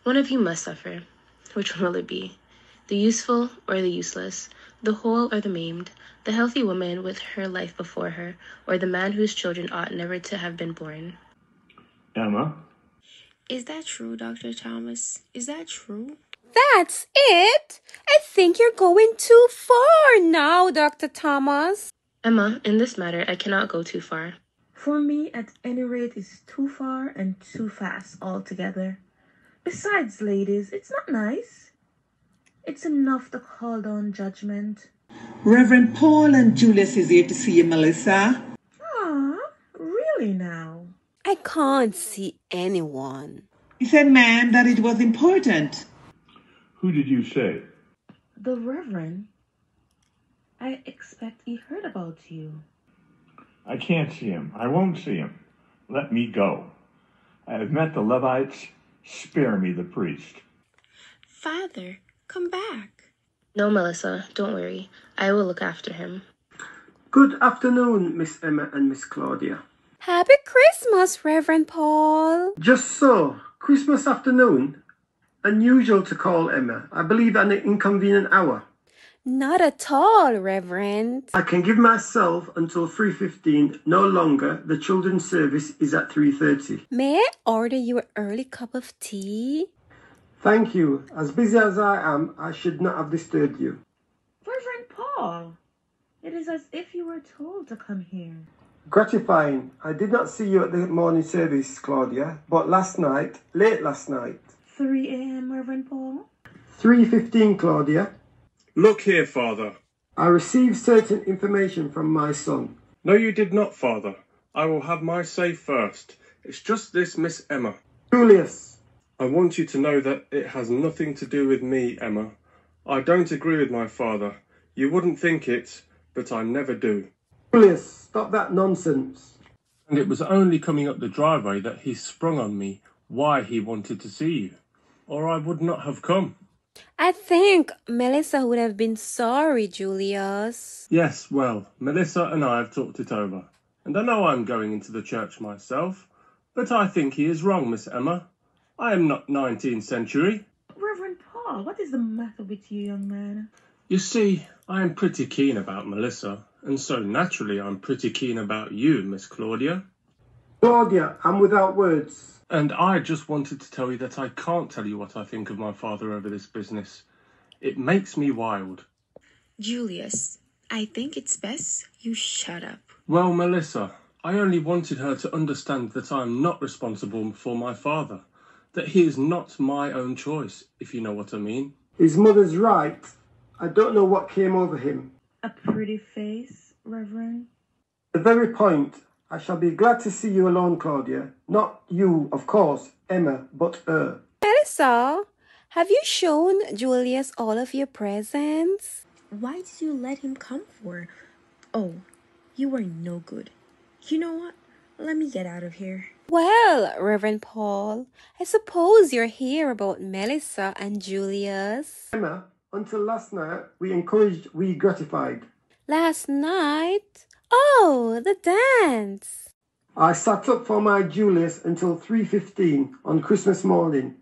One of you must suffer. Which one will it be? The useful or the useless? The whole or the maimed? The healthy woman with her life before her, or the man whose children ought never to have been born? Emma? Is that true, Dr. Thomas? Is that true? That's it. I think you're going too far now, Dr. Thomas. Emma, in this matter, I cannot go too far. For me, at any rate, it's too far and too fast altogether. Besides, ladies, it's not nice. It's enough to call down judgment. Reverend Paul and Julius is here to see you, Melissa. Ah, really now? I can't see anyone. He said, ma'am, that it was important. Who did you say? The Reverend. I expect he heard about you. I can't see him. I won't see him. Let me go. I have met the Levites. Spare me the priest. Father, come back. No, Melissa, don't worry. I will look after him. Good afternoon, Miss Emma and Miss Claudia. Happy Christmas, Reverend Paul. Just so, Christmas afternoon. Unusual to call Emma. I believe at an inconvenient hour. Not at all, Reverend. I can give myself until 3:15. No longer. The children's service is at 3:30. May I order you an early cup of tea? Thank you. As busy as I am, I should not have disturbed you. Reverend Paul, it is as if you were told to come here. Gratifying. I did not see you at the morning service, Claudia, but late last night. 3 a.m., Reverend Paul? 3:15, Claudia. Look here, Father. I received certain information from my son. No, you did not, Father. I will have my say first. It's just this, Miss Emma. Julius. I want you to know that it has nothing to do with me, Emma. I don't agree with my father. You wouldn't think it, but I never do. Julius, stop that nonsense. And it was only coming up the driveway that he sprung on me why he wanted to see you, or I would not have come. I think Melissa would have been sorry, Julius. Yes, well, Melissa and I have talked it over, and I know I'm going into the church myself, but I think he is wrong, Miss Emma. I am not 19th century. Reverend Paul, what is the matter with you, young man? You see, I am pretty keen about Melissa, and so naturally I'm pretty keen about you, Miss Claudia. Claudia, I'm without words. And I just wanted to tell you that I can't tell you what I think of my father over this business. It makes me wild. Julius, I think it's best you shut up. Well, Melissa, I only wanted her to understand that I am not responsible for my father, that he is not my own choice, if you know what I mean. His mother's right. I don't know what came over him. A pretty face, Reverend? The very point. I shall be glad to see you alone, Claudia. Not you, of course, Emma, but her. Melissa, have you shown Julius all of your presents? Why did you let him come for? Oh, you are no good. You know what? Let me get out of here. Well, Reverend Paul, I suppose you're here about Melissa and Julius. Emma, until last night, we gratified. Last night? Oh, the dance. I sat up for my Julius until 3:15 on Christmas morning.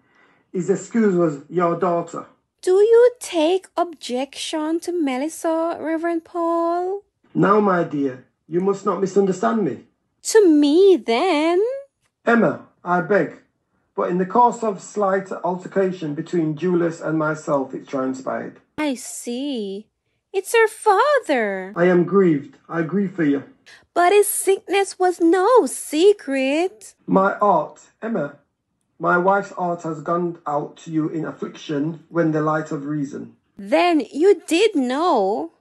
His excuse was your daughter. Do you take objection to Melissa, Reverend Paul? Now, my dear, you must not misunderstand me. To me, then? Emma, I beg, but in the course of slight altercation between Julius and myself, it transpired. I see. It's her father. I am grieved. I grieve for you. But his sickness was no secret. My heart, Emma, my wife's heart has gone out to you in affliction when the light of reason. Then you did know.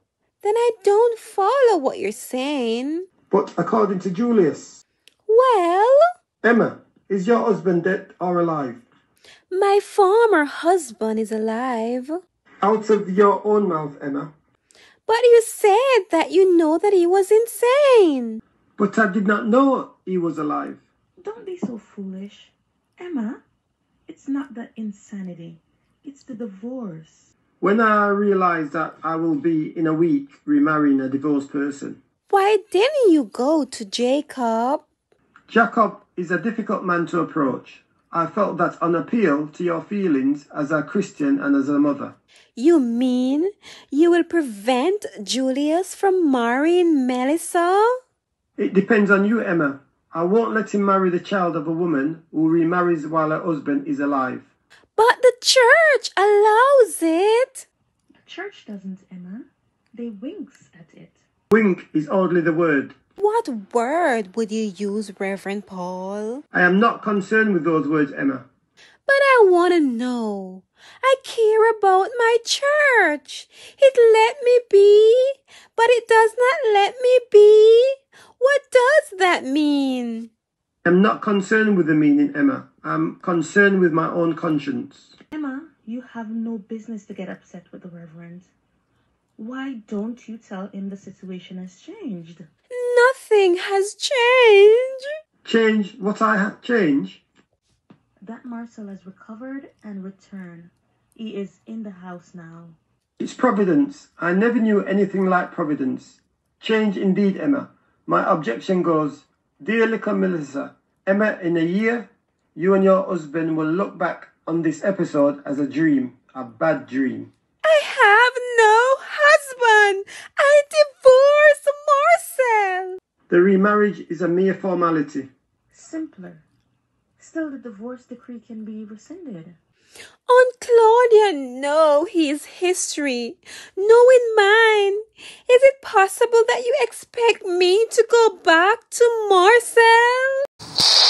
Then I don't follow what you're saying. But according to Julius. Well? Emma, is your husband dead or alive? My former husband is alive. Out of your own mouth, Emma. But you said that you know that he was insane. But I did not know he was alive. Don't be so foolish. Emma, it's not the insanity. It's the divorce. When I realize that I will be in a week remarrying a divorced person. Why didn't you go to Jacob? Jacob is a difficult man to approach. I felt that on appeal to your feelings as a Christian and as a mother. You mean you will prevent Julius from marrying Melissa? It depends on you, Emma. I won't let him marry the child of a woman who remarries while her husband is alive. But the church allows it. The church doesn't, Emma. They winks at it. Wink is hardly the word. What word would you use, Reverend Paul? I am not concerned with those words, Emma. But I want to know. I care about my church. It let me be, but it does not let me be. What does that mean? I'm not concerned with the meaning, Emma. I'm concerned with my own conscience. Emma, you have no business to get upset with the Reverend. Why don't you tell him the situation has changed? Nothing has changed. Change what I have changed? That Marcel has recovered and returned. He is in the house now. It's Providence. I never knew anything like Providence. Change indeed, Emma. My objection goes, dear little Melissa, Emma, in a year, you and your husband will look back on this episode as a dream, a bad dream. I have no husband. I divorced Marcel. The remarriage is a mere formality. Simpler. Still, the divorce decree can be rescinded. Aunt Claudia, no, he is history. No in mine. Is it possible that you expect me to go back to Marcel?